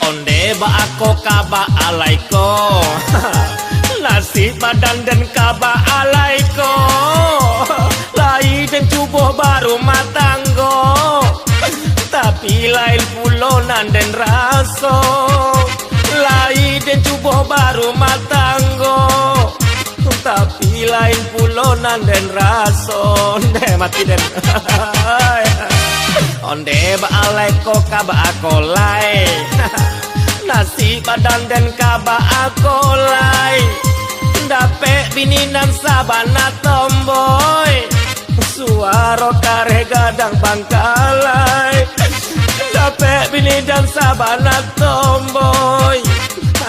Onde bako kaba alaiko nasi badan dan kaba alaiko lai dan cuboh baru matanggo tapi lain pulonan dan raso lai dan cuboh baru matanggo tapi lain pulonan dan raso mati den onde ba alaiko kaba akolai nasi badan dan kaba akolai dapet bininan sabana tomboy suaro kare gadang bangkalai dapet bininan sabana tomboy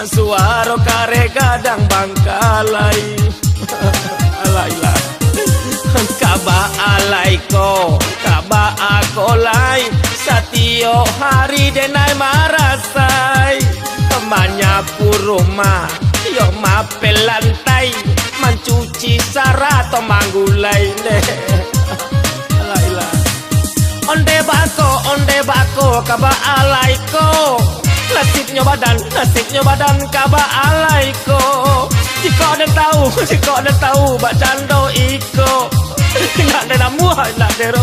suaro kare gadang bangkalai alailah kaba alaiko kaba akolai satio hari denai marasai temannya puruma yo mape lantai mencuci sarato manggulai deh alailah onde bako kaba alaiko nasibnya badan kaba alaiko jika ada tahu bak cando iko nak ada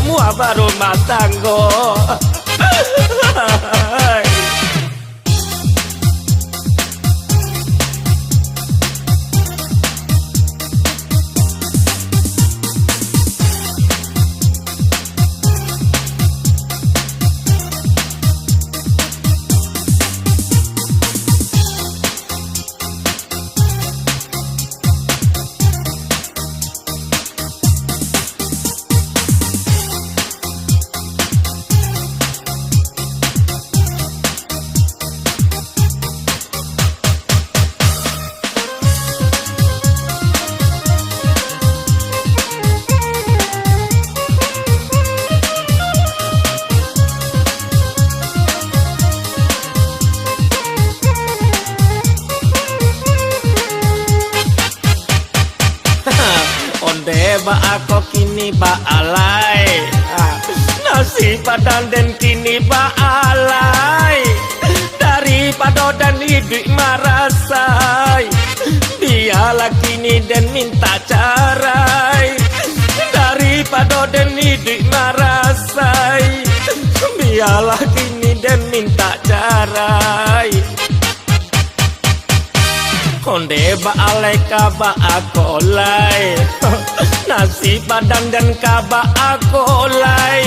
muah baru matanggo onde ba ako kini ba alai nasi badan dan kini ba alai daripada dan hidup marasai biarlah kini dan minta carai daripada dan hidup marasai biarlah kini dan minta carai onde ba alai kaba akolai nasi badan dan kaba akolai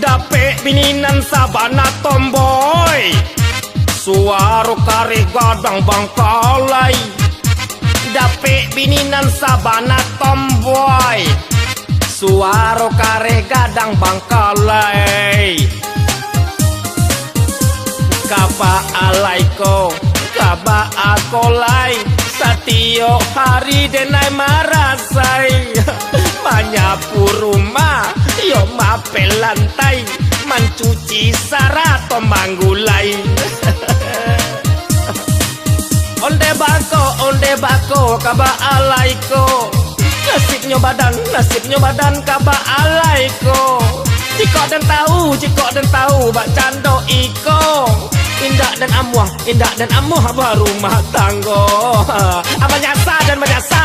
dapet bininan sabana tomboy suaro kare gadang bangkalai dapet bininan sabana tomboy suaro kare gadang bangkalai kaba alaiko kaba akolai satio hari denai marasai banyak puruma yo mape lantai mencuci sarato manggulai onde bako kaba alaiko nasibnya badan kaba alaiko jika dan tahu bak cando iko indah dan amuah baru matanggo apa nyasa dan menyasa